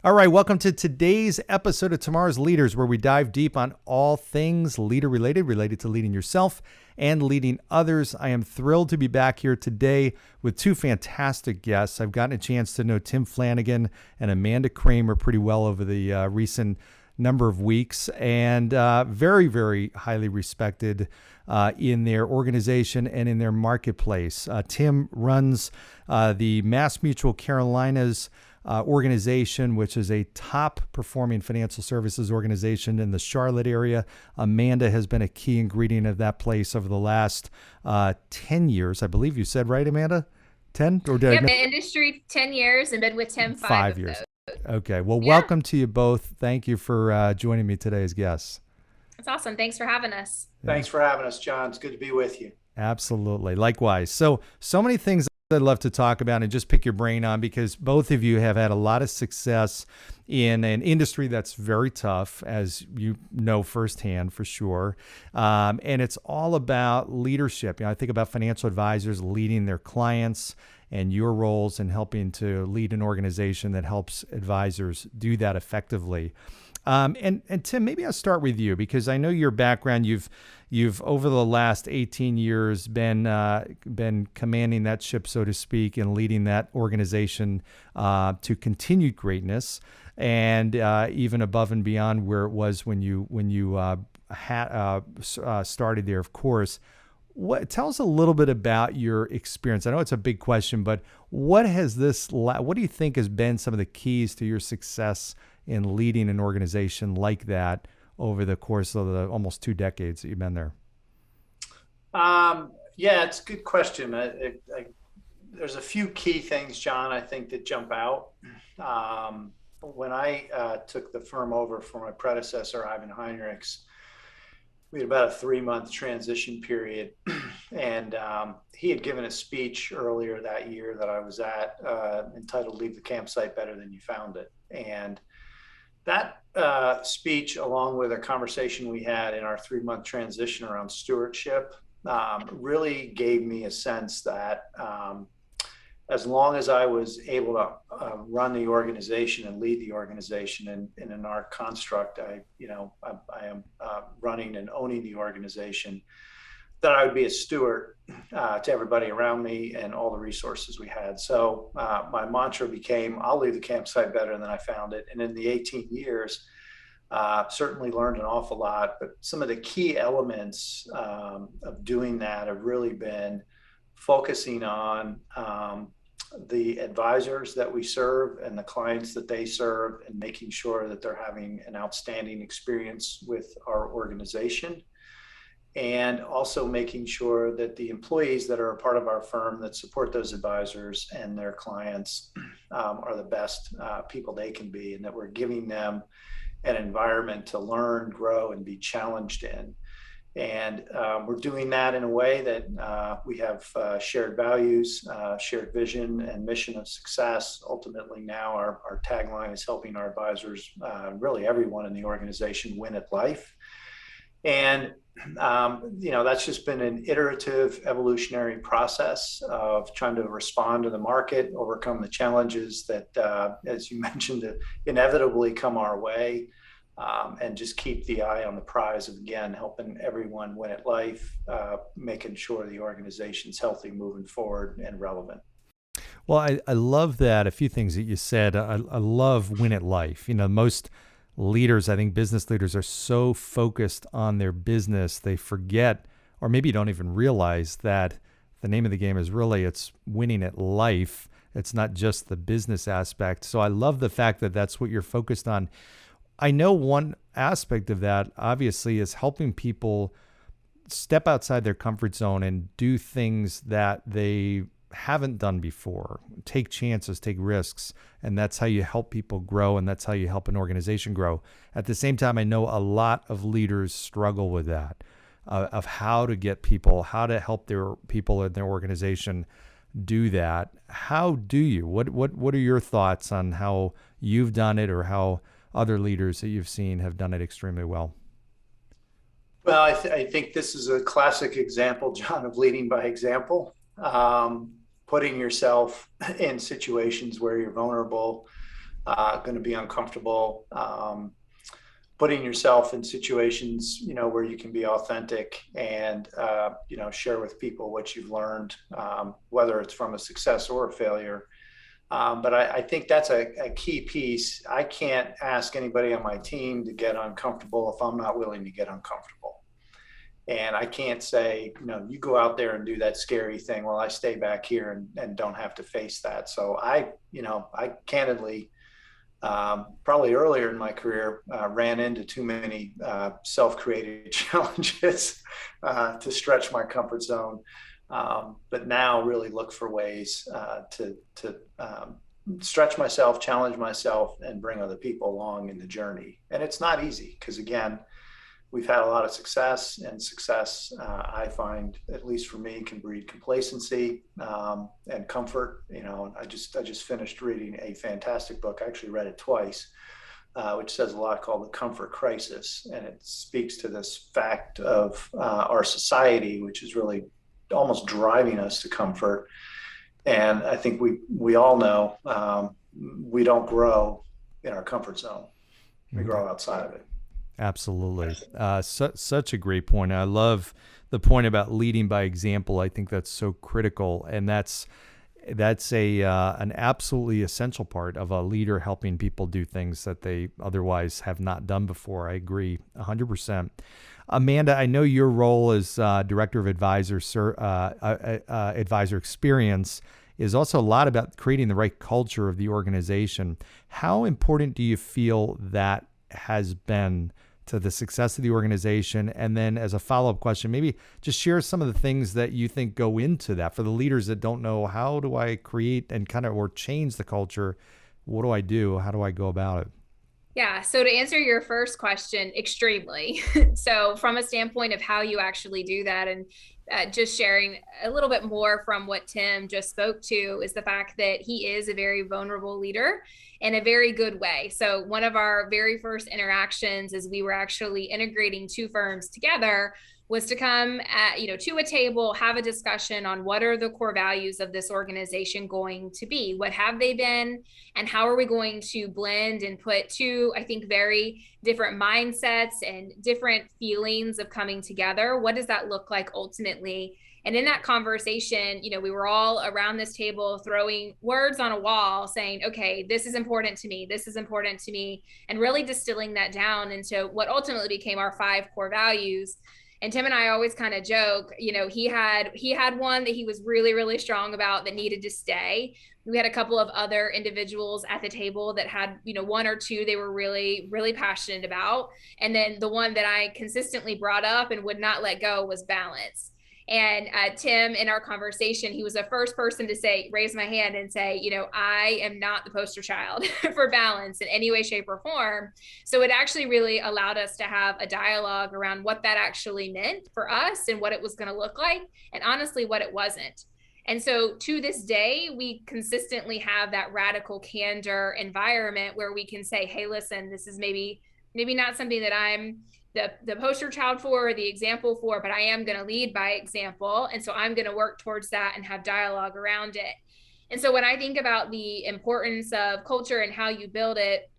All right, welcome to today's episode of Tomorrow's Leaders, where we dive deep on all things leader related to leading yourself and leading others. I am thrilled to be back here today with two fantastic guests. I've gotten a chance to know Tim Flanagan and Amanda Kramer pretty well over the recent number of weeks, and very, very highly respected in their organization and in their marketplace. Tim runs the MassMutual Carolinas organization, which is a top performing financial services organization in the Charlotte area. Amanda has been a key ingredient of that place over the last 10 years. I believe you said, right, Amanda? 10? Or did Yep, in industry 10 years and been with Tim 5 years. of those. Okay. Well, Yeah, welcome to you both. Thank you for joining me today as guests. that's awesome. Thanks for having us. Thanks for having us, John. It's good to be with you. Absolutely. Likewise. So many things I'd love to talk about and just pick your brain on, because both of you have had a lot of success in an industry that's very tough, as you know firsthand for sure. And it's all about leadership. I think about financial advisors leading their clients and your roles in helping to lead an organization that helps advisors do that effectively. And Tim, maybe I'll start with you, because I know your background. You've over the last 18 years been commanding that ship, so to speak, and leading that organization to continued greatness, and even above and beyond where it was when you started there, of course. Tell us a little bit about your experience. I know it's a big question, but what do you think has been some of the keys to your success in leading an organization like that over the course of the almost 2 decades that you've been there? Yeah, it's a good question. There's a few key things, John, I think that jump out. When I took the firm over from my predecessor, Ivan Heinrichs, we had about a 3-month transition period. And he had given a speech earlier that year that I was at, entitled "Leave the Campsite Better Than You Found It." And that speech, along with a conversation we had in our 3-month transition around stewardship, really gave me a sense that as long as I was able to run the organization and lead the organization in our construct, I am running and owning the organization, that I would be a steward to everybody around me and all the resources we had. So my mantra became, I'll leave the campsite better than I found it. And in the 18 years, certainly learned an awful lot, but some of the key elements of doing that have really been focusing on the advisors that we serve and the clients that they serve, and making sure that they're having an outstanding experience with our organization. And also making sure that the employees that are a part of our firm that support those advisors and their clients are the best people they can be, and that we're giving them an environment to learn, grow, and be challenged in. And we're doing that in a way that we have shared values, shared vision, and mission of success. Ultimately, now our tagline is helping our advisors, really everyone in the organization, win at life. And that's just been an iterative, evolutionary process of trying to respond to the market, overcome the challenges that, as you mentioned, inevitably come our way, and just keep the eye on the prize of, again, helping everyone win at life, making sure the organization's healthy, moving forward, and relevant. Well, I love that. A few things that you said. I love win at life. Most leaders, I think business leaders, are so focused on their business, they forget, or maybe don't even realize, that the name of the game is really, it's winning at life. It's not just the business aspect. So I love the fact that that's what you're focused on. I know one aspect of that, obviously, is helping people step outside their comfort zone and do things that they haven't done before, take chances, take risks. And that's how you help people grow, and that's how you help an organization grow. At the same time, I know a lot of leaders struggle with that, of how to get people, how to help their people in their organization do that. How do you? What are your thoughts on how you've done it, or how other leaders that you've seen have done it extremely well? Well, I think this is a classic example, John, of leading by example. Putting yourself in situations where you're vulnerable, going to be uncomfortable. Putting yourself in situations, where you can be authentic and, share with people what you've learned, whether it's from a success or a failure. But I think that's a key piece. I can't ask anybody on my team to get uncomfortable if I'm not willing to get uncomfortable. And I can't say, you go out there and do that scary thing while I stay back here and don't have to face that. So I candidly, probably earlier in my career, ran into too many self-created challenges to stretch my comfort zone. But now really look for ways to stretch myself, challenge myself, and bring other people along in the journey. And it's not easy because, again, we've had a lot of success, and success, I find, at least for me, can breed complacency and comfort. I just finished reading a fantastic book. I actually read it twice, which says a lot, called The Comfort Crisis. And it speaks to this fact of our society, which is really almost driving us to comfort. And I think we all know we don't grow in our comfort zone. We grow outside of it. Absolutely. Such a great point. I love the point about leading by example. I think that's so critical. And that's an absolutely essential part of a leader, helping people do things that they otherwise have not done before. I agree 100%. Amanda, I know your role as Director of Advisor Experience is also a lot about creating the right culture of the organization. How important do you feel that has been to the success of the organization? And then as a follow-up question, maybe just share some of the things that you think go into that for the leaders that don't know, how do I create and or change the culture? What do I do? How do I go about it? Yeah. So to answer your first question, extremely. So from a standpoint of how you actually do that, and just sharing a little bit more from what Tim just spoke to, is the fact that he is a very vulnerable leader in a very good way. So one of our very first interactions as we were actually integrating two firms together was to come to a table, have a discussion on what are the core values of this organization going to be, what have they been, and how are we going to blend and put two, I think, very different mindsets and different feelings of coming together. What does that look like ultimately? And in that conversation, we were all around this table throwing words on a wall saying, okay, this is important to me. This is important to me. And really distilling that down into what ultimately became our 5 core values. And Tim and I always kind of joke, he had one that he was really, really strong about that needed to stay. We had a couple of other individuals at the table that had, 1 or 2 they were really, really passionate about. And then the one that I consistently brought up and would not let go was balance. And Tim, in our conversation, he was the first person to raise my hand and say, I am not the poster child for balance in any way, shape, or form. So it actually really allowed us to have a dialogue around what that actually meant for us and what it was going to look like, and honestly, what it wasn't. And so to this day, we consistently have that radical candor environment where we can say, hey, listen, this is maybe not something that I'm the poster child for or the example for, but I am going to lead by example. And so I'm going to work towards that and have dialogue around it. And so when I think about the importance of culture and how you build it,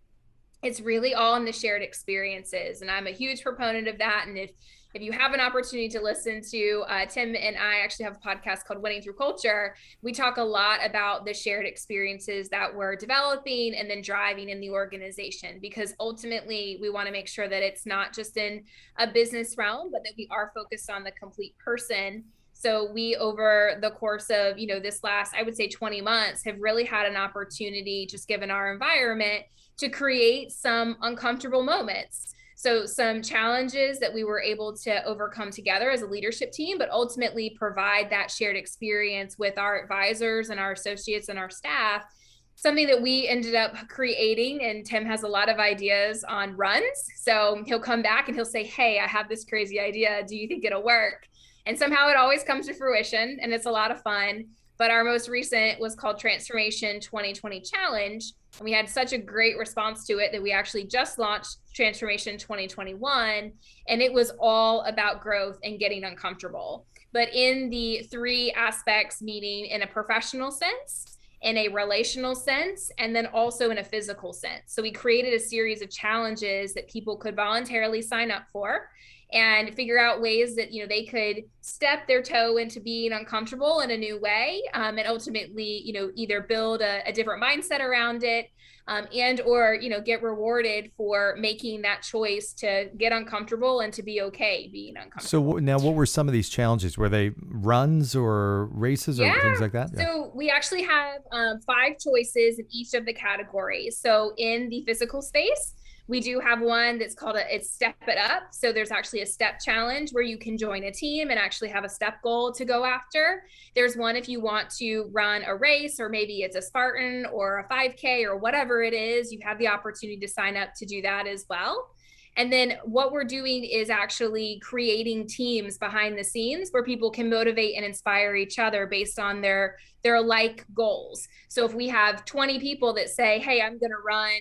it's really all in the shared experiences. And I'm a huge proponent of that. And if you have an opportunity to listen to Tim and I actually have a podcast called Winning Through Culture, we talk a lot about the shared experiences that we're developing and then driving in the organization, because ultimately we want to make sure that it's not just in a business realm, but that we are focused on the complete person. So we, over the course of, this last, I would say 20 months, have really had an opportunity, just given our environment, to create some uncomfortable moments. So some challenges that we were able to overcome together as a leadership team, but ultimately provide that shared experience with our advisors and our associates and our staff, something that we ended up creating. And Tim has a lot of ideas on runs. So he'll come back and he'll say, hey, I have this crazy idea. Do you think it'll work? And somehow it always comes to fruition, and it's a lot of fun. But our most recent was called Transformation 2020 Challenge. And we had such a great response to it that we actually just launched Transformation 2021. And it was all about growth and getting uncomfortable. But in the 3 aspects, meaning in a professional sense, in a relational sense, and then also in a physical sense. So we created a series of challenges that people could voluntarily sign up for and figure out ways that, they could step their toe into being uncomfortable in a new way, and ultimately, either build a different mindset around it, and or get rewarded for making that choice to get uncomfortable and to be okay being uncomfortable. So now, what were some of these challenges? Were they runs or races or things like that? Yeah. So we actually have 5 choices in each of the categories. So in the physical space, we do have one that's called it's Step It Up. So there's actually a step challenge where you can join a team and actually have a step goal to go after. There's one if you want to run a race, or maybe it's a Spartan or a 5K or whatever it is, you have the opportunity to sign up to do that as well. And then what we're doing is actually creating teams behind the scenes where people can motivate and inspire each other based on their like goals. So if we have 20 people that say, hey, I'm going to run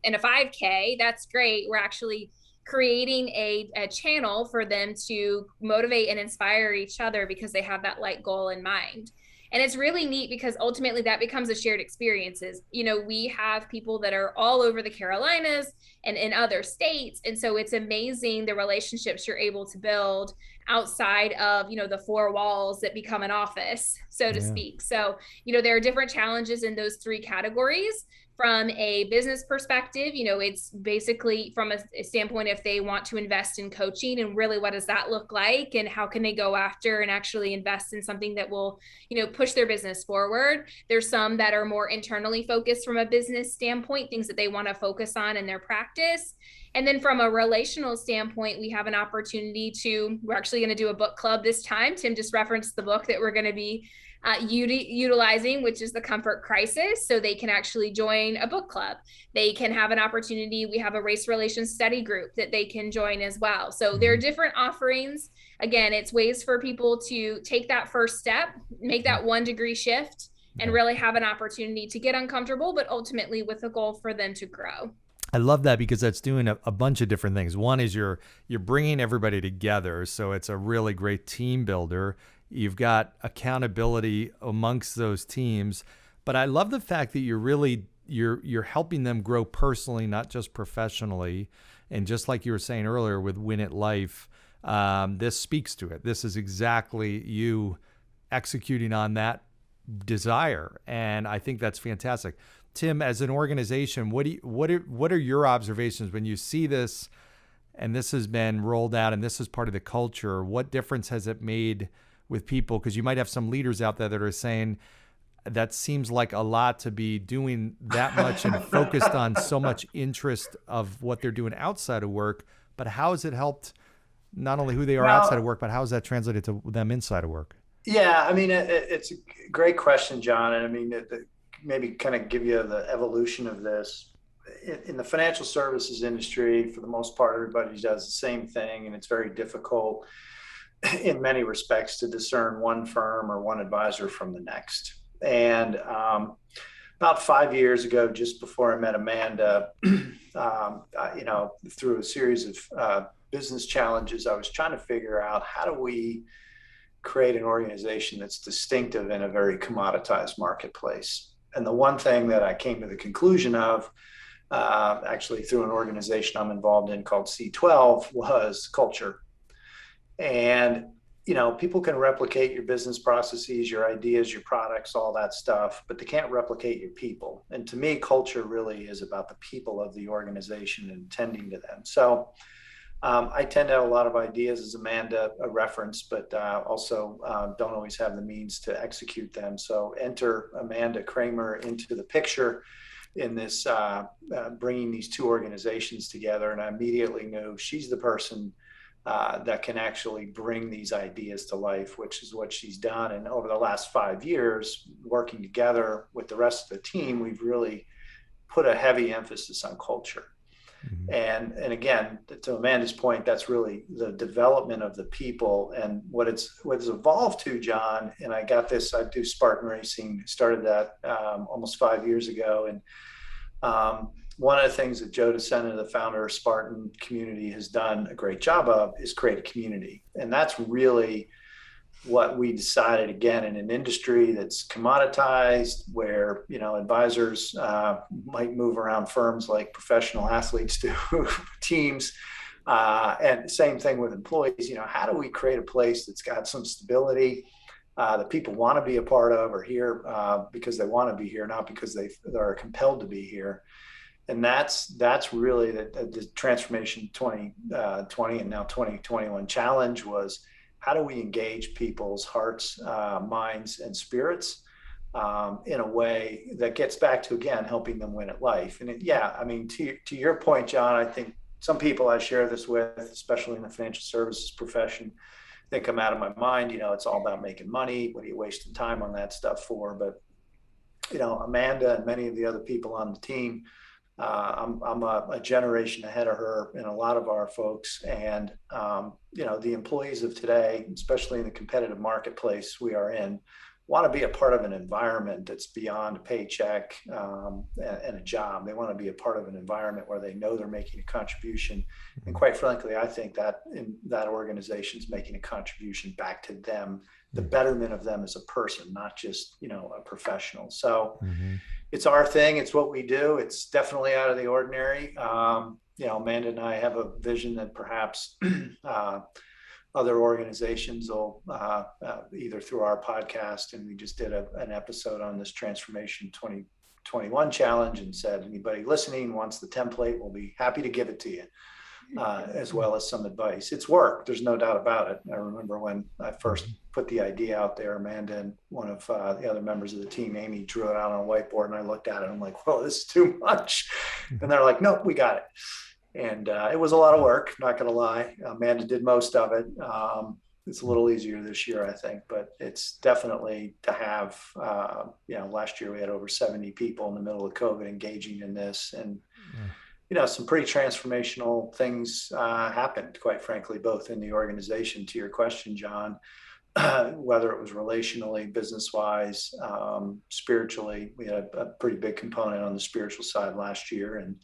in a 5K, that's great. We're actually creating a channel for them to motivate and inspire each other because they have that like goal in mind. And it's really neat because ultimately that becomes a shared experiences. We have people that are all over the Carolinas and in other states. And so it's amazing the relationships you're able to build outside of, the 4 walls that become an office, so to speak. So, there are different challenges in those 3 categories. From a business perspective, it's basically from a standpoint if they want to invest in coaching, and really what does that look like, and how can they go after and actually invest in something that will, push their business forward. There's some that are more internally focused from a business standpoint, things that they want to focus on in their practice. And then from a relational standpoint, we have an opportunity we're actually going to do a book club this time. Tim just referenced the book that we're going to be utilizing, which is The Comfort Crisis. So they can actually join a book club. They can have an opportunity. We have a race relations study group that they can join as well. So there are different offerings. Again, it's ways for people to take that first step, make that 1 degree shift, and really have an opportunity to get uncomfortable, but ultimately with a goal for them to grow. I love that because that's doing a bunch of different things. One is you're bringing everybody together, so it's a really great team builder. You've got accountability amongst those teams, but I love the fact that you're helping them grow personally, not just professionally. And just like you were saying earlier with Win It Life, this speaks to it. This is exactly you executing on that desire, and I think that's fantastic. Tim, as an organization, what are your observations when you see this, and this has been rolled out, and this is part of the culture? What difference has it made with people? Because you might have some leaders out there that are saying that seems like a lot to be doing that much and focused on so much interest of what they're doing outside of work. But how has it helped not only who they are outside of work, but how has that translated to them inside of work? Yeah, I mean, it's a great question, John. And I mean, maybe kind of give you the evolution of this. In the financial services industry, for the most part, everybody does the same thing, and it's very difficult in many respects to discern one firm or one advisor from the next. And about 5 years ago, just before I met Amanda, through a series of business challenges, I was trying to figure out how do we create an organization that's distinctive in a very commoditized marketplace. And the one thing that I came to the conclusion of, actually through an organization I'm involved in called C12, was culture. And, people can replicate your business processes, your ideas, your products, all that stuff, but they can't replicate your people. And to me, culture really is about the people of the organization and tending to them. So I tend to have a lot of ideas, as Amanda referenced, but also don't always have the means to execute them. So enter Amanda Kramer into the picture in this, bringing these 2 organizations together. And I immediately knew she's the person that can actually bring these ideas to life, which is what she's done. And over the last 5 years, working together with the rest of the team, we've really put a heavy emphasis on culture. And again, to Amanda's point, that's really the development of the people. And what it's evolved to, John, and I do Spartan racing, started that almost 5 years ago. And one of the things that Joe DeSena, the founder of Spartan Community, has done a great job of is create a community. And that's really what we decided, again, in an industry that's commoditized, where, advisors might move around firms like professional athletes do, teams, and same thing with employees. How do we create a place that's got some stability, that people want to be a part of or here because they want to be here, not because they are compelled to be here? And that's really the transformation 2020 and now 2021 challenge was, how do we engage people's hearts, minds, and spirits in a way that gets back to, again, helping them win at life? And to your point, John, I think some people I share this with, especially in the financial services profession, think I'm out of my mind. It's all about making money. What are you wasting time on that stuff for? But, Amanda and many of the other people on the team, I'm a generation ahead of her and a lot of our folks. And, the employees of today, especially in the competitive marketplace we are in, want to be a part of an environment that's beyond a paycheck and a job. They want to be a part of an environment where they know they're making a contribution. And quite frankly, I think that that organization's making a contribution back to them, the betterment of them as a person, not just, a professional. So it's our thing. It's what we do. It's definitely out of the ordinary. Amanda and I have a vision that perhaps other organizations will either through our podcast, and we just did an episode on this Transformation 2021 challenge and said, anybody listening wants the template, we'll be happy to give it to you, as well as some advice. It's work. There's no doubt about it. I remember when I first put the idea out there, Amanda and one of the other members of the team, Amy, drew it out on a whiteboard, and I looked at it and I'm like, well, this is too much. And they're like, nope, we got it. And it was a lot of work, not going to lie. Amanda did most of it. It's a little easier this year, I think, but it's definitely to have, last year we had over 70 people in the middle of COVID engaging in this. And, some pretty transformational things happened, quite frankly, both in the organization, to your question, John, whether it was relationally, business-wise, spiritually. We had a pretty big component on the spiritual side last year. And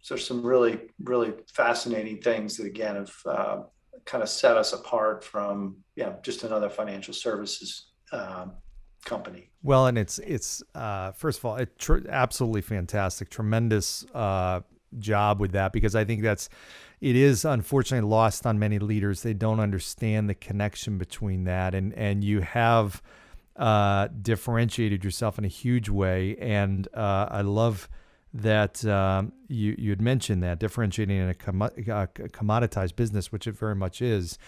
so some really, really fascinating things that, again, have kind of set us apart from, just another financial services company. Well, and it's first of all, absolutely fantastic, tremendous job with that, because I think it is unfortunately lost on many leaders. They don't understand the connection between that, and you have differentiated yourself in a huge way, and I love that you had mentioned that differentiating in a commoditized business, which it very much is.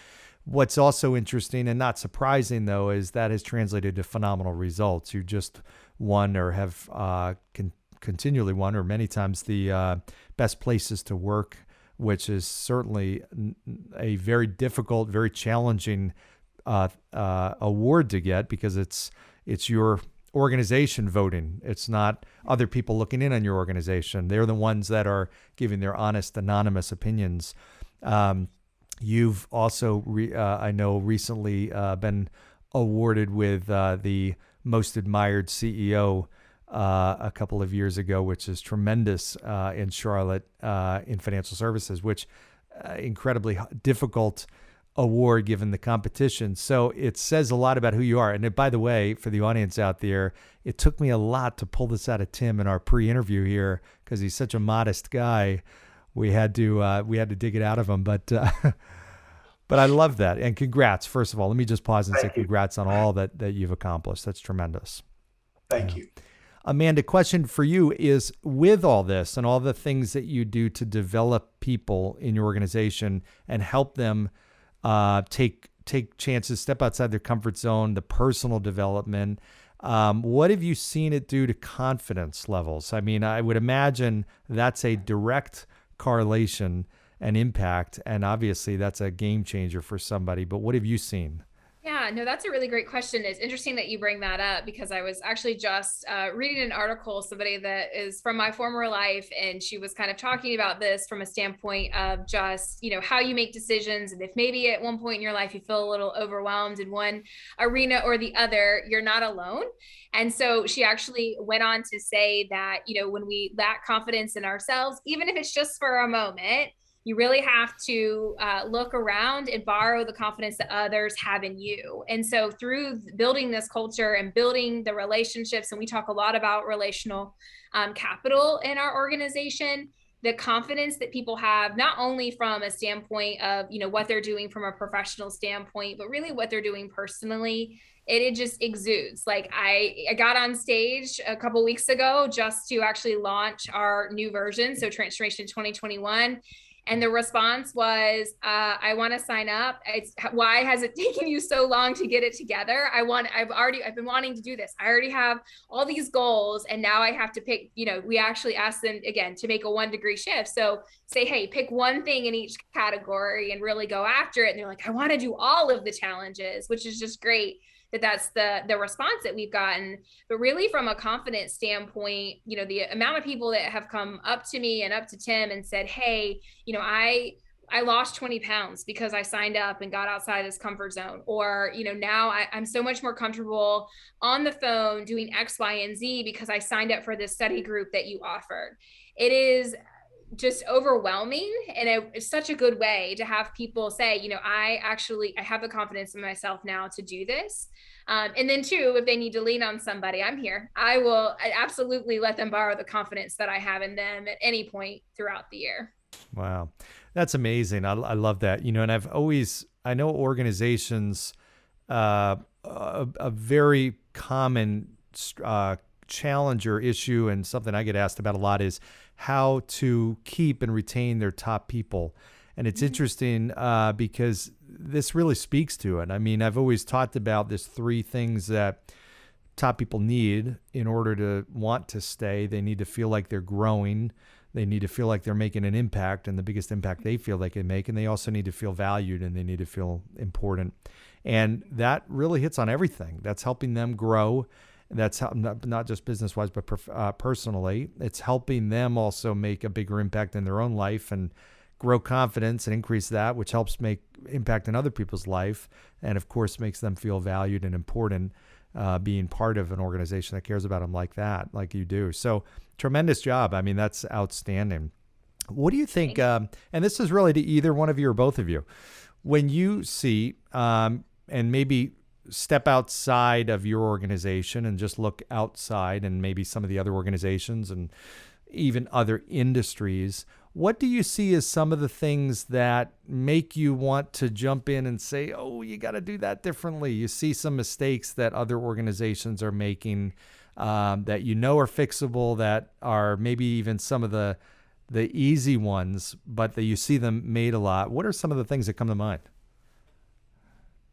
What's also interesting and not surprising, though, is that has translated to phenomenal results. You just won, or have continually won, or many times, the best places to work, which is certainly a very difficult, very challenging award to get, because it's your organization voting. It's not other people looking in on your organization. They're the ones that are giving their honest, anonymous opinions. You've also, I know, recently been awarded with the Most Admired CEO a couple of years ago, which is tremendous in Charlotte in financial services, which incredibly difficult award given the competition. So it says a lot about who you are. And by the way, for the audience out there, it took me a lot to pull this out of Tim in our pre-interview here, because he's such a modest guy. We had to dig it out of him, but I love that. And congrats. First of all, let me just pause and say congrats on all that you've accomplished. That's tremendous. Thank you. Amanda, question for you is, with all this and all the things that you do to develop people in your organization and help them take chances, step outside their comfort zone, the personal development, what have you seen it do to confidence levels? I mean, I would imagine that's a direct correlation and impact, and obviously that's a game changer for somebody, but what have you seen? Yeah, no, that's a really great question. It's interesting that you bring that up, because I was actually just reading an article, somebody that is from my former life, and she was kind of talking about this from a standpoint of just, how you make decisions. And if maybe at one point in your life you feel a little overwhelmed in one arena or the other, you're not alone. And so she actually went on to say that, when we lack confidence in ourselves, even if it's just for a moment, you really have to look around and borrow the confidence that others have in you. And so through building this culture and building the relationships, and we talk a lot about relational capital in our organization, the confidence that people have, not only from a standpoint of, what they're doing from a professional standpoint, but really what they're doing personally, it just exudes. Like I got on stage a couple weeks ago just to actually launch our new version, so Transformation 2021. And the response was, I want to sign up. Why has it taken you so long to get it together? I've been wanting to do this. I already have all these goals, and now I have to pick, we actually asked them again to make a 1-degree shift. So say, hey, pick one thing in each category and really go after it. And they're like, I want to do all of the challenges, which is just great. That's the response that we've gotten. But really from a confidence standpoint, the amount of people that have come up to me and up to Tim and said, hey, I lost 20 pounds because I signed up and got outside this comfort zone. Or, now I'm so much more comfortable on the phone doing X, Y, and Z because I signed up for this study group that you offered. It is just overwhelming. And it's such a good way to have people say, I have the confidence in myself now to do this. And then too, if they need to lean on somebody, I'm here. I absolutely let them borrow the confidence that I have in them at any point throughout the year. Wow. That's amazing. I love that. And I know organizations, a very common challenge or issue, and something I get asked about a lot, is how to keep and retain their top people. And it's interesting because this really speaks to it. I mean, I've always talked about this 3 things that top people need in order to want to stay. They need to feel like they're growing. They need to feel like they're making an impact, and the biggest impact they feel they can make. And they also need to feel valued, and they need to feel important. And that really hits on everything. That's helping them grow. That's not just business-wise, but personally. It's helping them also make a bigger impact in their own life and grow confidence and increase that, which helps make impact in other people's life. And of course, makes them feel valued and important, being part of an organization that cares about them like that, like you do. So tremendous job. I mean, that's outstanding. What do you think? And this is really to either one of you or both of you. When you see, and maybe step outside of your organization and just look outside and maybe some of the other organizations and even other industries, what do you see as some of the things that make you want to jump in and say, oh, you got to do that differently? You see some mistakes that other organizations are making that are fixable, that are maybe even some of the easy ones, but that you see them made a lot. What are some of the things that come to mind?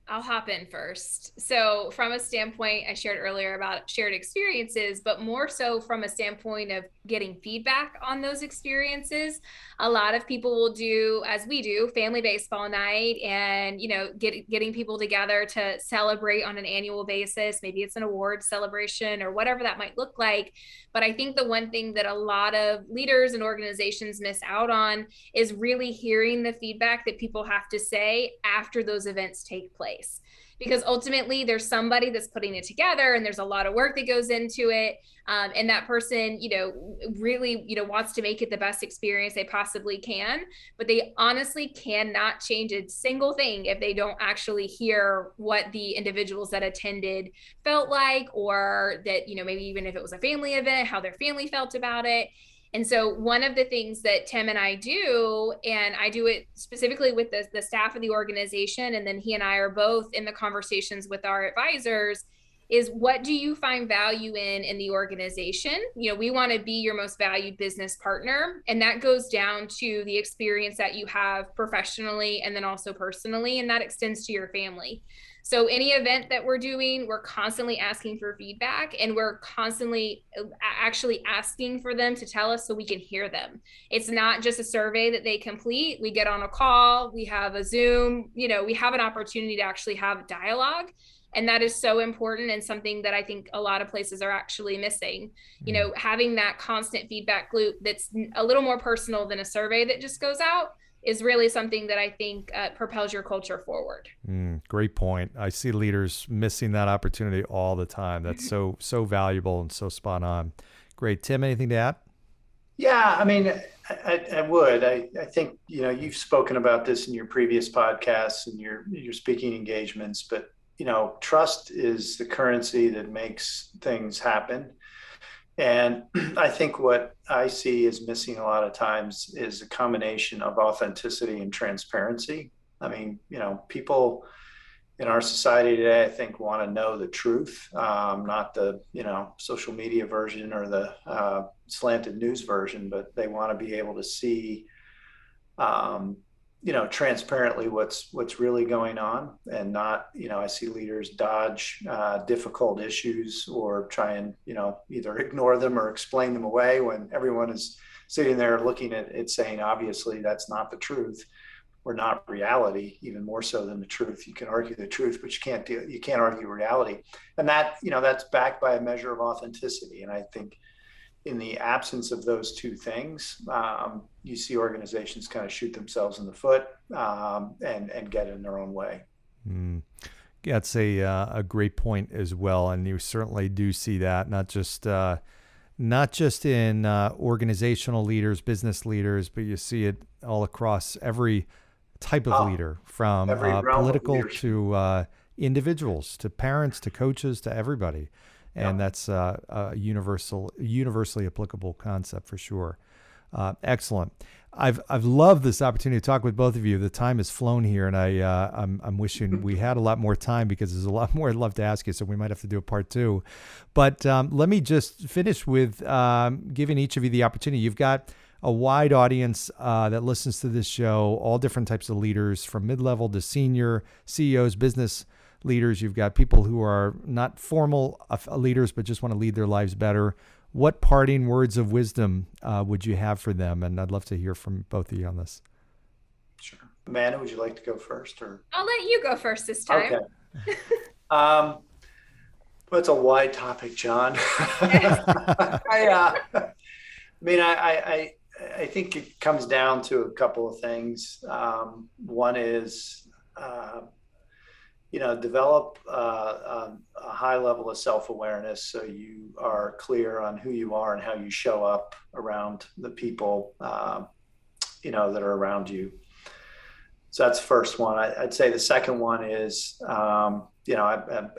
I'll hop in first. So from a standpoint, I shared earlier about shared experiences, but more so from a standpoint of getting feedback on those experiences. A lot of people will do, as we do, family baseball night and, getting people together to celebrate on an annual basis. Maybe it's an award celebration or whatever that might look like. But I think the one thing that a lot of leaders and organizations miss out on is really hearing the feedback that people have to say after those events take place. Because ultimately there's somebody that's putting it together and there's a lot of work that goes into it. And that person, really, wants to make it the best experience they possibly can, but they honestly cannot change a single thing if they don't actually hear what the individuals that attended felt like, or that, maybe even if it was a family event, how their family felt about it. And so one of the things that Tim and I do, and I do it specifically with the staff of the organization, and then he and I are both in the conversations with our advisors, is what do you find value in the organization? We want to be your most valued business partner. And that goes down to the experience that you have professionally and then also personally, and that extends to your family. So any event that we're doing, we're constantly asking for feedback, and we're constantly actually asking for them to tell us so we can hear them. It's not just a survey that they complete. We get on a call, we have a Zoom, we have an opportunity to actually have dialogue. And that is so important, and something that I think a lot of places are actually missing. Having that constant feedback loop that's a little more personal than a survey that just goes out is really something that I think propels your culture forward. Great point. I see leaders missing that opportunity all the time. That's so valuable and so spot on. Great. Tim, anything to add? Yeah, I mean, I would. I think, you've spoken about this in your previous podcasts and your speaking engagements, but, trust is the currency that makes things happen. And I think what I see is missing a lot of times is a combination of authenticity and transparency. I mean, people in our society today, I think, want to know the truth, not the social media version or the slanted news version, but they want to be able to see transparently what's really going on, and not, I see leaders dodge difficult issues or try and, either ignore them or explain them away when everyone is sitting there looking at it saying, obviously, that's not the truth or not reality, even more so than the truth. You can argue the truth, but you can't argue reality. And that, that's backed by a measure of authenticity. And I think in the absence of those two things, you see organizations kind of shoot themselves in the foot and get in their own way. Yeah, that's a great point as well. And you certainly do see that, not just in organizational leaders, business leaders, but you see it all across every type of leader, from political to individuals, to parents, to coaches, to everybody. And that's a universally applicable concept for sure. Excellent. I've loved this opportunity to talk with both of you. The time has flown here, and I'm wishing we had a lot more time, because there's a lot more I'd love to ask you. So we might have to do a part 2. But let me just finish with giving each of you the opportunity. You've got a wide audience that listens to this show, all different types of leaders, from mid-level to senior CEOs, business leaders. You've got people who are not formal leaders, but just want to lead their lives better. What parting words of wisdom would you have for them? And I'd love to hear from both of you on this. Sure. Amanda, would you like to go first? Or I'll let you go first this time. Okay. That's a wide topic, John. I think it comes down to a couple of things. One is, develop a high level of self-awareness, so you are clear on who you are and how you show up around the people, that are around you. So that's the first one. I'd say the second one is, I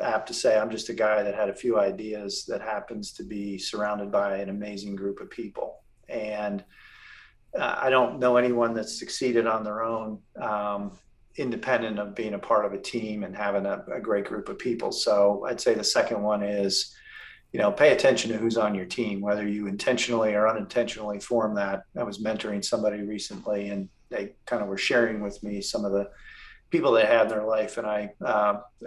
have to say, I'm just a guy that had a few ideas that happens to be surrounded by an amazing group of people. And I don't know anyone that's succeeded on their own, independent of being a part of a team and having a great group of people. So I'd say the second one is, pay attention to who's on your team, whether you intentionally or unintentionally form that. I was mentoring somebody recently, and they kind of were sharing with me some of the people they had in their life. And I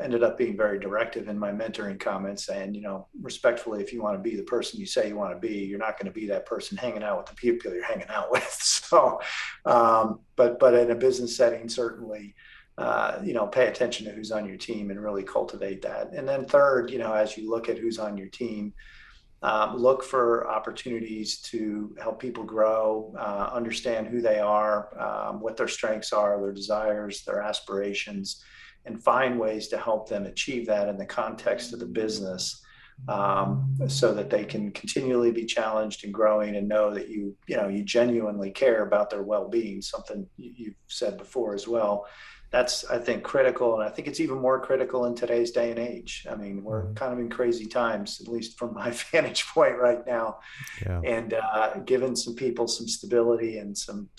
ended up being very directive in my mentoring comments, saying, respectfully, if you want to be the person you say you want to be, you're not going to be that person hanging out with the people you're hanging out with. So, but in a business setting, certainly, pay attention to who's on your team and really cultivate that. And then third, as you look at who's on your team, look for opportunities to help people grow, understand who they are, what their strengths are, their desires, their aspirations, and find ways to help them achieve that in the context of the business, so that they can continually be challenged and growing, and know that you genuinely care about their well-being, something you've said before as well. That's, I think, critical. And I think it's even more critical in today's day and age. I mean, we're kind of in crazy times, at least from my vantage point right now. Yeah. And giving some people some stability and some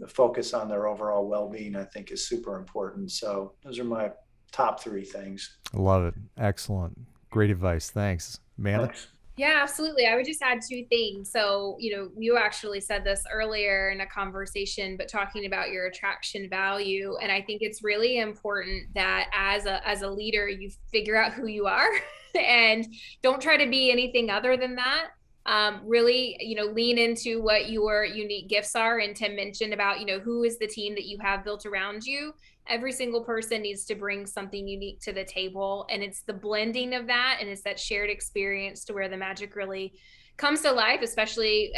focus on their overall well-being, I think, is super important. So those are my top 3 things. I love it. Excellent. Great advice. Thanks. Amanda? Thanks. Yeah, absolutely. I would just add 2 things. So, you actually said this earlier in a conversation, but talking about your attraction value. And I think it's really important that as a leader, you figure out who you are and don't try to be anything other than that. Really, lean into what your unique gifts are. And Tim mentioned about, who is the team that you have built around you. Every single person needs to bring something unique to the table. And it's the blending of that. And it's that shared experience to where the magic really comes to life, especially,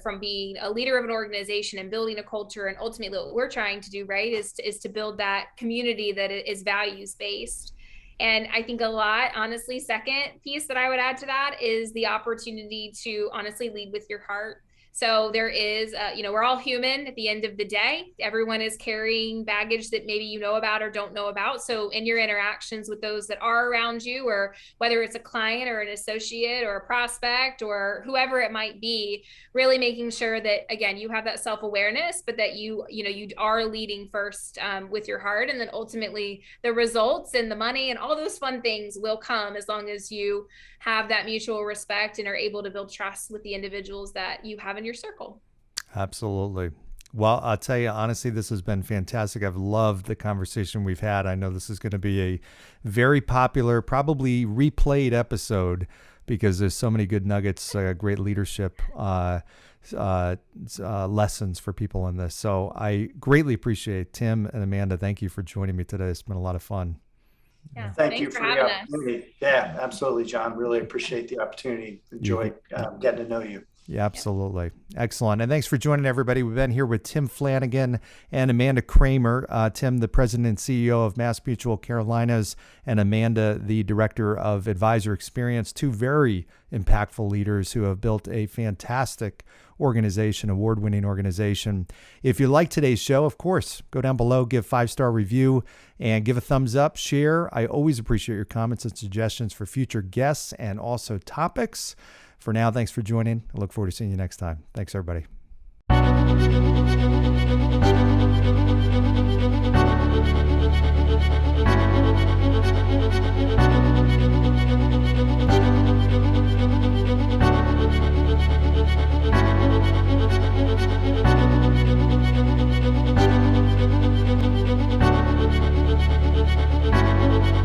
from being a leader of an organization and building a culture. And ultimately what we're trying to do, right, is to build that community that is values-based. And I think honestly, second piece that I would add to that is the opportunity to honestly lead with your heart. So there is, we're all human at the end of the day. Everyone is carrying baggage that maybe you know about or don't know about. So in your interactions with those that are around you, or whether it's a client or an associate or a prospect or whoever it might be, really making sure that, again, you have that self-awareness, but that you are leading first with your heart. And then ultimately the results and the money and all those fun things will come as long as you have that mutual respect and are able to build trust with the individuals that you have in your circle. Absolutely. Well, I'll tell you, honestly, this has been fantastic. I've loved the conversation we've had. I know this is going to be a very popular, probably replayed episode because there's so many good nuggets, great leadership lessons for people in this. So I greatly appreciate Tim and Amanda. Thank you for joining me today. It's been a lot of fun. Yeah, thank you for the opportunity. Yeah, absolutely, John. Really appreciate the opportunity. Enjoy getting to know you. Yeah, absolutely. Excellent. And thanks for joining, everybody. We've been here with Tim Flanagan and Amanda Kramer. Tim, the president and CEO of MassMutual Carolinas, and Amanda, the director of advisor experience, two very impactful leaders who have built a fantastic organization, award-winning organization. If you like today's show, of course, go down below, give 5-star review, and give a thumbs up, share. I always appreciate your comments and suggestions for future guests and also topics. For now, thanks for joining. I look forward to seeing you next time. Thanks, everybody.